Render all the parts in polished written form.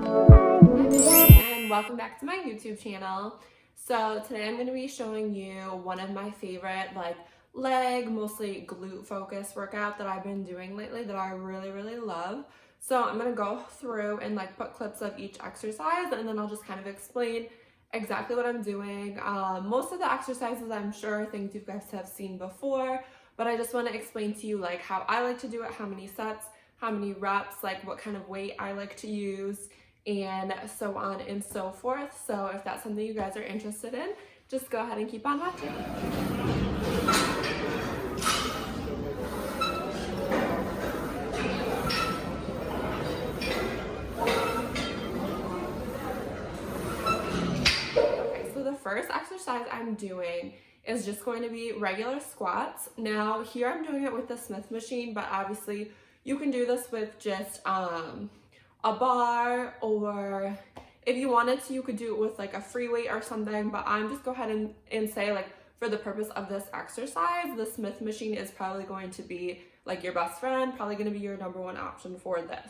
And welcome back to my YouTube channel. So today I'm going to be showing you one of my favorite leg, mostly glute focused workout that I've been doing lately that I really love. So I'm going to go through and put clips of each exercise, and then I'll just kind of explain exactly what I'm doing. Most of the exercises I'm sure are things you guys have seen before, but I just want to explain to you how I like to do it, how many sets, how many reps, what kind of weight I like to use, and so on and so forth. So if that's something you guys are interested in, just go ahead and keep on watching. Okay, so the first exercise I'm doing is just going to be regular squats. Now here I'm doing it with the Smith machine, but obviously you can do this with just a bar, or if you wanted to, you could do it with a free weight or something, but I'm just go ahead and say for the purpose of this exercise, the Smith machine is probably going to be your best friend, probably going to be your number one option for this.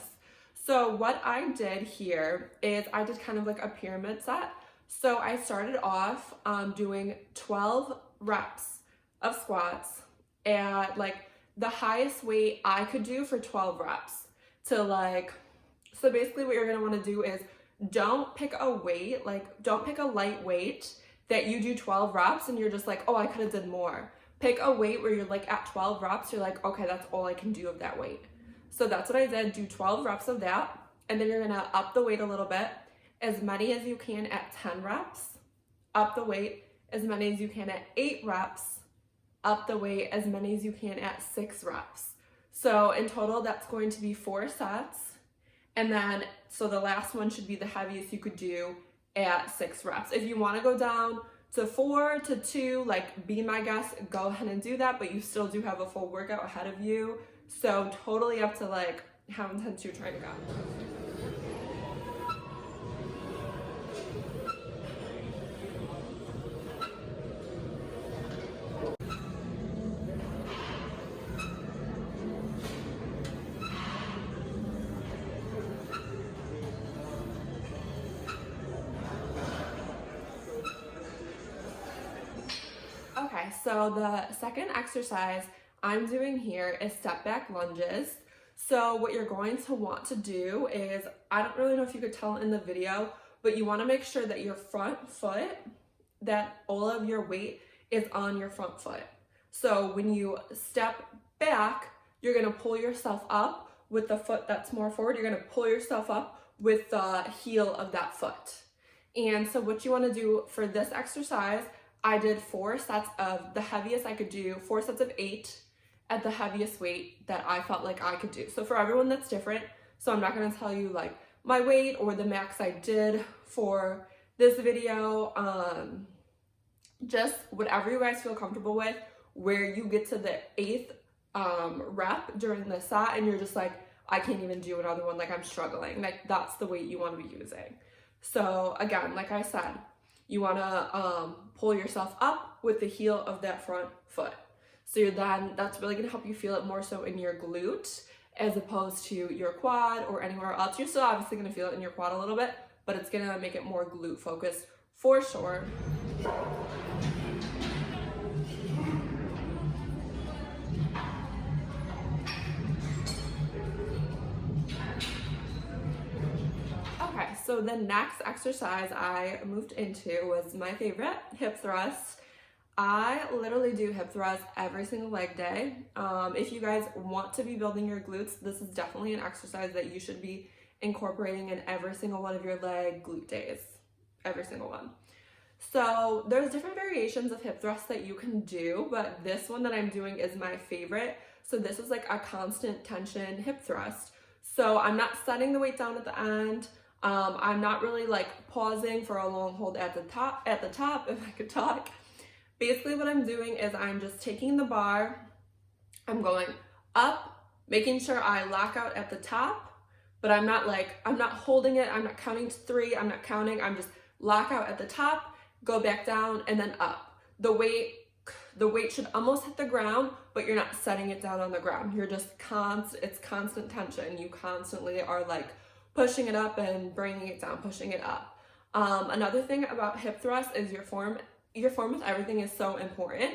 So what I did here is I did kind of a pyramid set. So I started off doing 12 reps of squats at the highest weight I could do for 12 reps to so basically what you're going to want to do is don't pick a weight, don't pick a light weight that you do 12 reps and you're just oh, I could have done more. Pick a weight where you're at 12 reps, you're okay, that's all I can do of that weight. So that's what I did, do 12 reps of that, and then you're going to up the weight a little bit, as many as you can at 10 reps, up the weight as many as you can at 8 reps, up the weight as many as you can at 6 reps. So in total, that's going to be 4 sets. And then, so the last one should be the heaviest you could do at 6 reps. If you want to go down to 4 to 2, be my guest, go ahead and do that, but you still do have a full workout ahead of you. So totally up to how intense you're trying to go. Okay, so the second exercise I'm doing here is step back lunges. So what you're going to want to do is, I don't really know if you could tell in the video, but you want to make sure that your front foot, that all of your weight is on your front foot. So when you step back, you're going to pull yourself up with the foot that's more forward. You're going to pull yourself up with the heel of that foot. And so what you want to do for this exercise, I did 4 sets of the heaviest I could do, 4 sets of 8 at the heaviest weight that I felt I could do. So for everyone that's different, so I'm not going to tell you my weight or the max I did for this video, just whatever you guys feel comfortable with, where you get to the 8th rep during the set and you're just I can't even do another one, I'm struggling. That's the weight you want to be using. So again, like I said, you want to pull yourself up with the heel of that front foot. So that's really going to help you feel it more so in your glute as opposed to your quad or anywhere else. You're still obviously going to feel it in your quad a little bit, but it's going to make it more glute focused for sure. Okay, so the next exercise I moved into was my favorite, hip thrust. I literally do hip thrusts every single leg day. If you guys want to be building your glutes, this is definitely an exercise that you should be incorporating in every single one of your leg glute days, every single one. So there's different variations of hip thrusts that you can do, but this one that I'm doing is my favorite. So this is a constant tension hip thrust. So I'm not setting the weight down at the end. I'm not really pausing for a long hold at the top, if I could talk. Basically what I'm doing is I'm just taking the bar, I'm going up, making sure I lock out at the top, but I'm not holding it, I'm not counting to 3, I'm not counting, I'm just lock out at the top, go back down, and then up. The weight should almost hit the ground, but you're not setting it down on the ground. You're just it's constant tension. You constantly are pushing it up and bringing it down, pushing it up. Another thing about hip thrust is your form with everything is so important,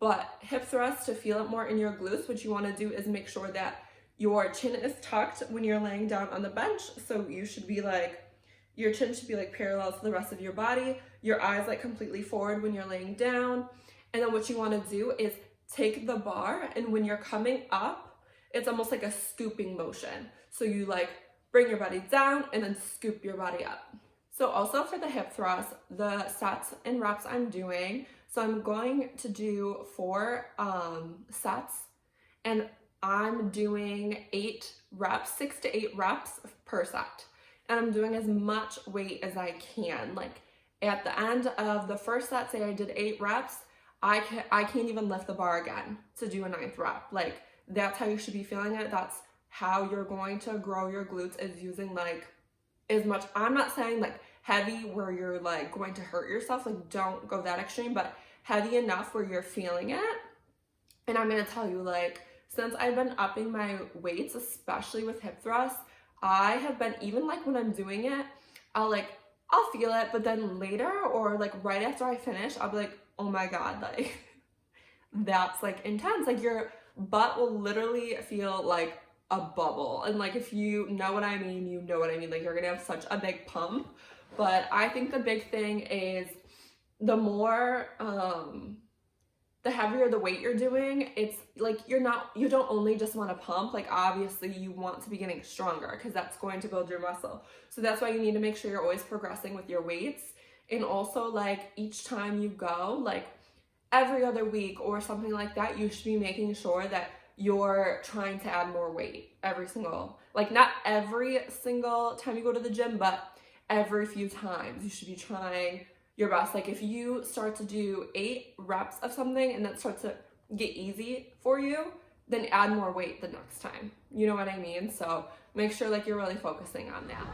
but hip thrust, to feel it more in your glutes, what you want to do is make sure that your chin is tucked when you're laying down on the bench. So you should be like, your chin should be like parallel to the rest of your body, your eyes like completely forward when you're laying down. And then what you want to do is take the bar, and when you're coming up, it's almost like a scooping motion. So you like bring your body down and then scoop your body up. So also for the hip thrust, the sets and reps I'm doing, so I'm going to do 4 sets, and I'm doing 8 reps, 6 to 8 reps per set. And I'm doing as much weight as I can. Like at the end of the first set, say I did 8 reps, I can't even lift the bar again to do a 9th rep. Like that's how you should be feeling it. That's how you're going to grow your glutes, is using like as much, I'm not saying like heavy where you're like going to hurt yourself, like don't go that extreme, but heavy enough where you're feeling it. And I'm gonna tell you, like, since I've been upping my weights, especially with hip thrust, I have been, even like when I'm doing it, I'll feel it, but then later or like right after I finish, I'll be like, oh my God, like that's like intense. Like your butt will literally feel like a bubble. And like, if you know what I mean, you know what I mean. Like you're gonna have such a big pump. But I think the big thing is the more, the heavier the weight you're doing, it's like you don't only just want to pump, like obviously you want to be getting stronger because that's going to build your muscle. So that's why you need to make sure you're always progressing with your weights. And also like each time you go, like every other week or something like that, you should be making sure that you're trying to add more weight every single, like not every single time you go to the gym, but every few times you should be trying your best. Like if you start to do 8 reps of something and that starts to get easy for you, then add more weight the next time. You know what I mean? So make sure like you're really focusing on that.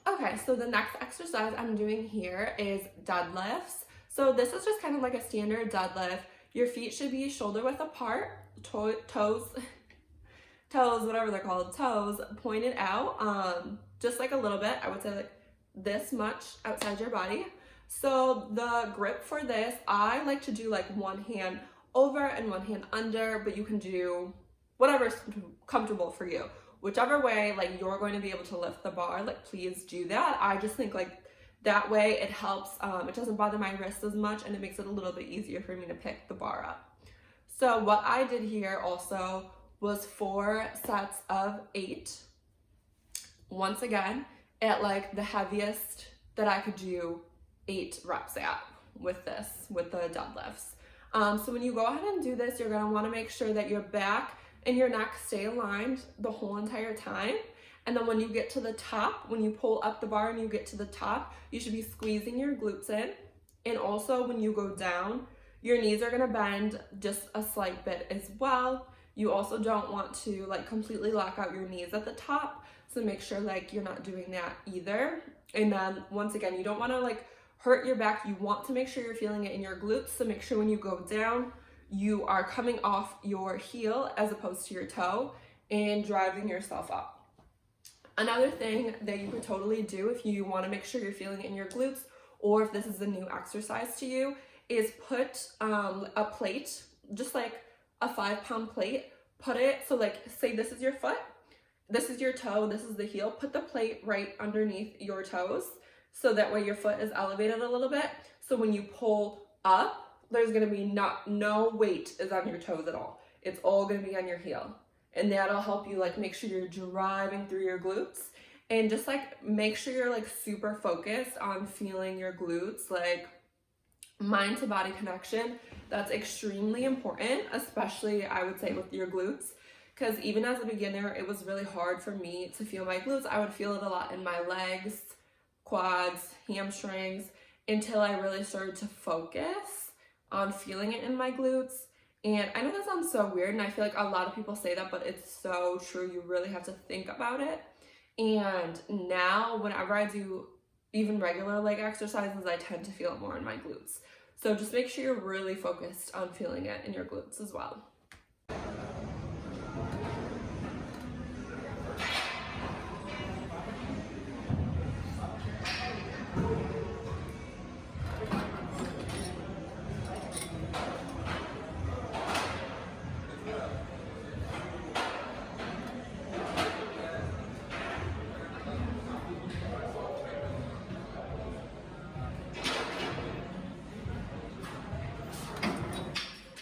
Okay, so the next exercise I'm doing here is deadlifts. So this is just kind of like a standard deadlift. Your feet should be shoulder width apart, toes, whatever they're called, toes pointed out, just like a little bit. I would say like this much outside your body. So the grip for this, I like to do like one hand over and one hand under, but you can do whatever's comfortable for you. Whichever way, like you're going to be able to lift the bar, like please do that. I just think like that way it helps, it doesn't bother my wrist as much and it makes it a little bit easier for me to pick the bar up. So what I did here also was 4 sets of 8. Once again, at like the heaviest that I could do 8 reps at with the deadlifts. So when you go ahead and do this, you're gonna wanna make sure that your back and your neck stay aligned the whole entire time. And then when you get to the top, when you pull up the bar and you get to the top, you should be squeezing your glutes in. And also when you go down, your knees are gonna bend just a slight bit as well. You also don't want to like completely lock out your knees at the top. So make sure like you're not doing that either. And then once again, you don't wanna like hurt your back. You want to make sure you're feeling it in your glutes. So make sure when you go down, you are coming off your heel as opposed to your toe and driving yourself up. Another thing that you could totally do if you want to make sure you're feeling it in your glutes, or if this is a new exercise to you, is put a plate, just like a 5-pound plate, put it, so like say this is your foot, this is your toe, this is the heel, put the plate right underneath your toes so that way your foot is elevated a little bit. So when you pull up, there's gonna be no weight is on your toes at all. It's all gonna be on your heel. And that'll help you like make sure you're driving through your glutes, and just like make sure you're like super focused on feeling your glutes, like mind to body connection. That's extremely important, especially I would say with your glutes, because even as a beginner, it was really hard for me to feel my glutes. I would feel it a lot in my legs, quads, hamstrings, until I really started to focus on feeling it in my glutes. And I know that sounds so weird, and I feel like a lot of people say that, but it's so true. You really have to think about it. And now whenever I do even regular leg exercises, I tend to feel it more in my glutes. So just make sure you're really focused on feeling it in your glutes as well.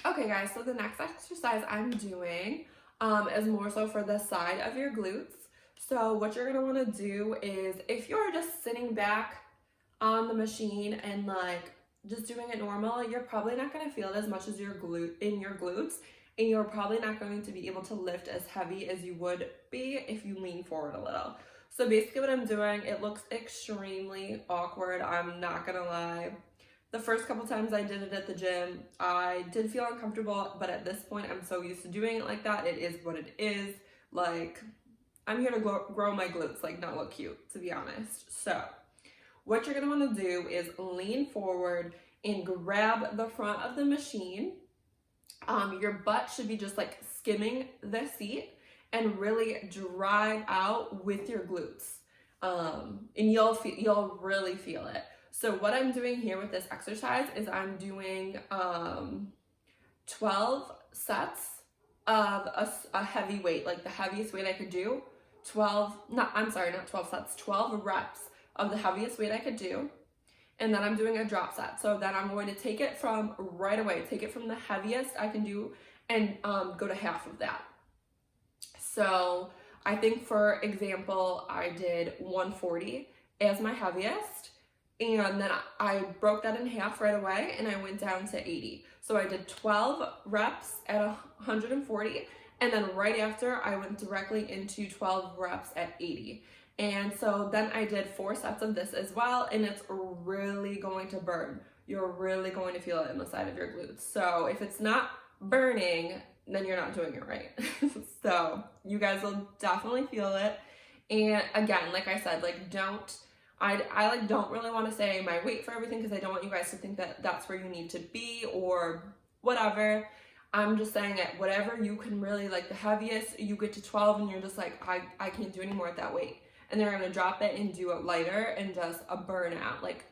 Okay guys, so the next exercise I'm doing is more so for the side of your glutes. So what you're gonna wanna do is, if you're just sitting back on the machine and like just doing it normal, you're probably not gonna feel it as much as your glutes, and you're probably not going to be able to lift as heavy as you would be if you lean forward a little. So basically what I'm doing, it looks extremely awkward, I'm not gonna lie. The first couple times I did it at the gym, I did feel uncomfortable, but at this point, I'm so used to doing it like that. It is what it is. Like, I'm here to grow my glutes, like not look cute, to be honest. So, what you're gonna wanna do is lean forward and grab the front of the machine. Your butt should be just like skimming the seat and really drive out with your glutes. And you'll really feel it. So what I'm doing here with this exercise is I'm doing 12 sets of a heavy weight, like the heaviest weight I could do. 12 sets, 12 reps of the heaviest weight I could do. And then I'm doing a drop set. So then I'm going to take it from right away, take it from the heaviest I can do and go to half of that. So I think, for example, I did 140 as my heaviest. And then I broke that in half right away and I went down to 80. So I did 12 reps at 140, and then right after I went directly into 12 reps at 80. And so then I did 4 sets of this as well, and it's really going to burn. You're really going to feel it in the side of your glutes. So if it's not burning, then you're not doing it right. So you guys will definitely feel it. And again, like I said, like I like don't really want to say my weight for everything, because I don't want you guys to think that that's where you need to be or whatever. I'm just saying that whatever you can really, like the heaviest, you get to 12 and you're just like, I can't do any more at that weight. And then you're going to drop it and do it lighter and just a burnout. Like,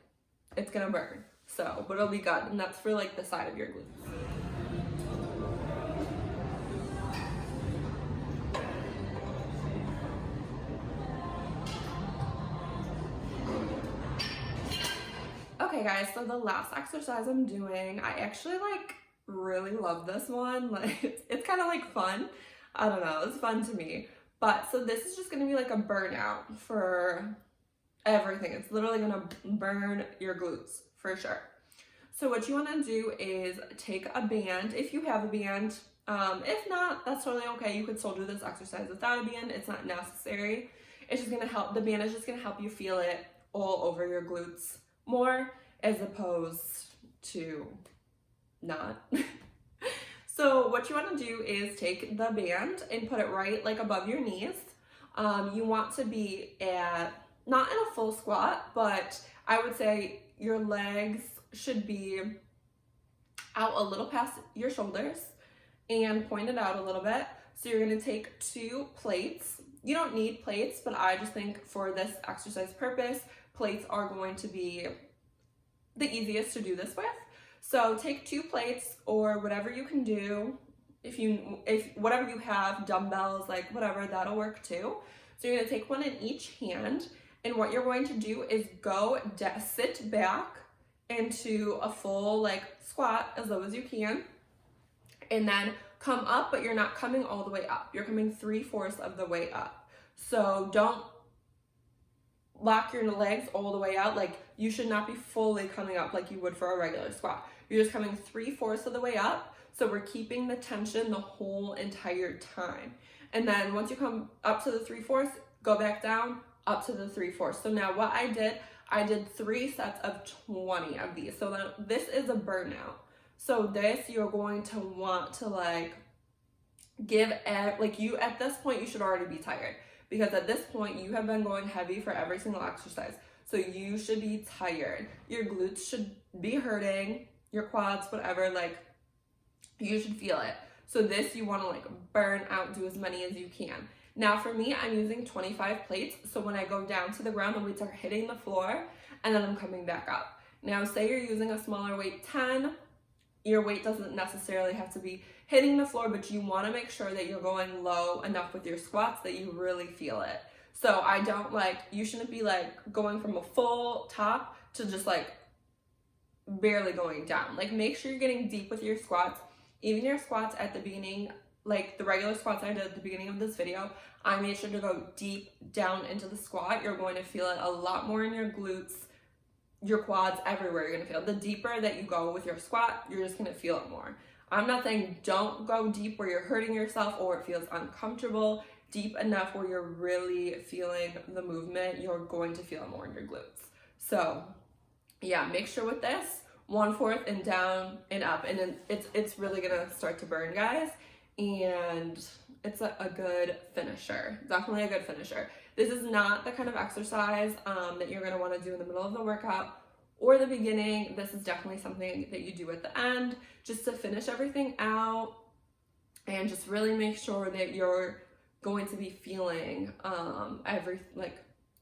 it's going to burn. So, but it'll be good. And that's for like the side of your glutes. Okay guys, so the last exercise I'm doing, I actually like really love this one. Like it's kind of like fun. I don't know, it's fun to me. But so this is just gonna be like a burnout for everything. It's literally gonna burn your glutes for sure. So what you wanna do is take a band, if you have a band. If not, that's totally okay. You could still do this exercise without a band. It's not necessary. It's just gonna help, the band is just gonna help you feel it all over your glutes more, as opposed to not. So what you want to do is take the band and put it right like above your knees. You want to be at, not in a full squat, but I would say your legs should be out a little past your shoulders and pointed out a little bit. So you're going to take 2 plates. You don't need plates, but I just think for this exercise purpose, plates are going to be the easiest to do this with. So take 2 plates or whatever you can do. If whatever you have, dumbbells, like whatever, that'll work too. So you're gonna take one in each hand, and what you're going to do is sit back into a full like squat as low as you can, and then come up, but you're not coming all the way up. You're coming 3/4 of the way up. So don't lock your legs all the way out. Like, you should not be fully coming up like you would for a regular squat. You're just coming 3/4 of the way up. So we're keeping the tension the whole entire time. And then once you come up to the 3/4, go back down, up to the 3/4. So now what I did 3 sets of 20 of these. So that this is a burnout. So this, you're going to want to like give, like you, at this point, you should already be tired, because at this point you have been going heavy for every single exercise. So you should be tired. Your glutes should be hurting, your quads, whatever, like you should feel it. So this you want to like burn out, do as many as you can. Now for me, I'm using 25 plates. So when I go down to the ground, the weights are hitting the floor and then I'm coming back up. Now say you're using a smaller weight, 10, your weight doesn't necessarily have to be hitting the floor, but you want to make sure that you're going low enough with your squats that you really feel it. So I don't like, you shouldn't be like going from a full top to just like barely going down. Like make sure you're getting deep with your squats. Even your squats at the beginning, like the regular squats I did at the beginning of this video, I made sure to go deep down into the squat. You're going to feel it a lot more in your glutes, your quads, everywhere you're gonna feel. The deeper that you go with your squat, you're just gonna feel it more. I'm not saying don't go deep where you're hurting yourself or it feels uncomfortable. Deep enough where you're really feeling the movement, you're going to feel it more in your glutes. So yeah, make sure with this, 1/4 and down and up, and then it's really gonna start to burn, guys, and it's a good finisher. Definitely a good finisher. This is not the kind of exercise that you're gonna want to do in the middle of the workout or the beginning. This is definitely something that you do at the end just to finish everything out and just really make sure that you're going to be feeling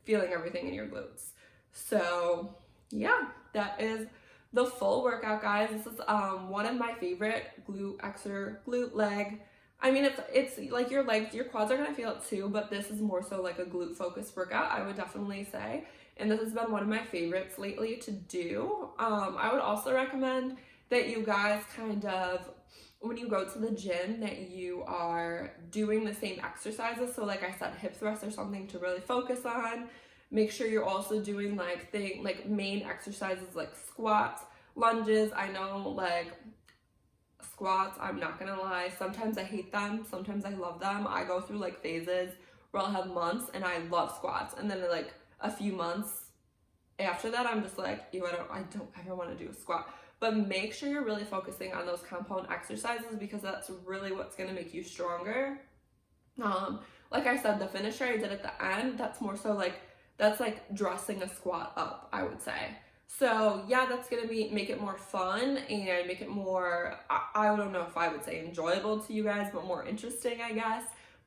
feeling everything in your glutes. So yeah, that is the full workout, guys. This is one of my favorite glute leg. I mean, it's like your legs, your quads are gonna feel it too, but this is more so like a glute focused workout, I would definitely say. And this has been one of my favorites lately to do. I would also recommend that you guys kind of, when you go to the gym, that you are doing the same exercises. So like I said, hip thrusts are something to really focus on. Make sure you're also doing like main exercises like squats, lunges. I know like squats, I'm not gonna lie, sometimes I hate them, sometimes I love them. I go through like phases where I'll have months and I love squats, and then like a few months after that I'm just like, ew, I don't ever want to do a squat. But make sure you're really focusing on those compound exercises because that's really what's gonna make you stronger. Like I said, the finisher I did at the end, that's more so like, that's like dressing a squat up, I would say. So yeah, that's gonna make it more fun and make it more, I don't know if I would say enjoyable to you guys, but more interesting, I guess.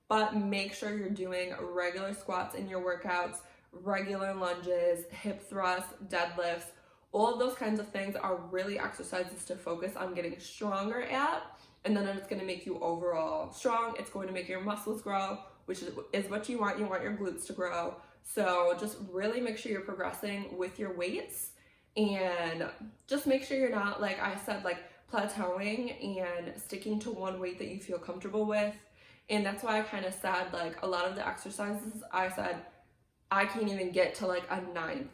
But make sure you're doing regular squats in your workouts, regular lunges, hip thrusts, deadlifts. All of those kinds of things are really exercises to focus on getting stronger at, and then it's gonna make you overall strong. It's going to make your muscles grow, which is what you want. You want your glutes to grow. So just really make sure you're progressing with your weights, and just make sure you're not, like I said, like plateauing and sticking to one weight that you feel comfortable with. And that's why I kind of said like a lot of the exercises, I said I can't even get to like a ninth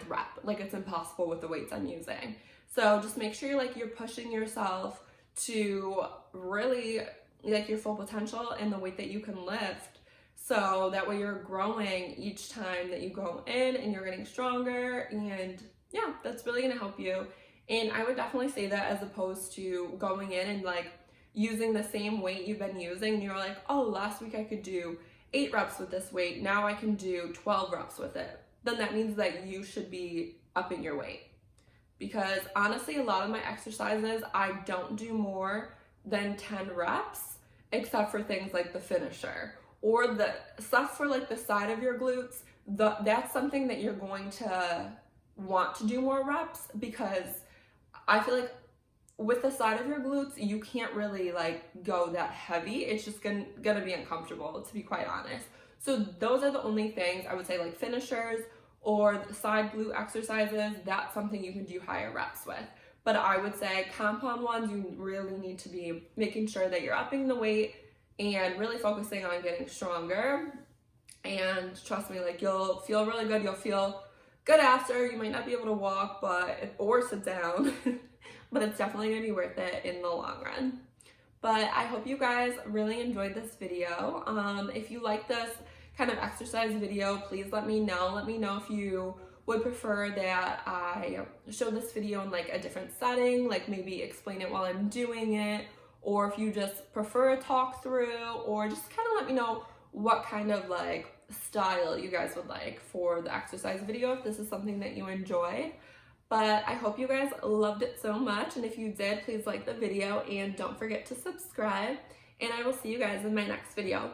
rep. Like it's impossible with the weights I'm using. So just make sure you're pushing yourself to really like your full potential and the weight that you can lift. So that way you're growing each time that you go in and you're getting stronger, and yeah, that's really gonna help you. And I would definitely say that as opposed to going in and like using the same weight you've been using and you're like, oh, last week I could do 8 reps with this weight, now I can do 12 reps with it. Then that means that you should be upping your weight. Because honestly, a lot of my exercises, I don't do more than 10 reps, except for things like the finisher or the stuff for like the side of your glutes. That's something that you're going to want to do more reps, because I feel like with the side of your glutes, you can't really like go that heavy. It's just gonna be uncomfortable, to be quite honest. So those are the only things I would say, like finishers or the side glute exercises, that's something you can do higher reps with. But I would say compound ones, you really need to be making sure that you're upping the weight and really focusing on getting stronger. And trust me, like you'll feel really good. You'll feel good after. You might not be able to walk or sit down, but it's definitely gonna be worth it in the long run. But I hope you guys really enjoyed this video. If you like this kind of exercise video, please let me know. Let me know if you would prefer that I show this video in like a different setting, like maybe explain it while I'm doing it, or if you just prefer a talk through, or just kind of let me know what kind of like style you guys would like for the exercise video, if this is something that you enjoyed. But I hope you guys loved it so much, and if you did, please like the video and don't forget to subscribe, and I will see you guys in my next video.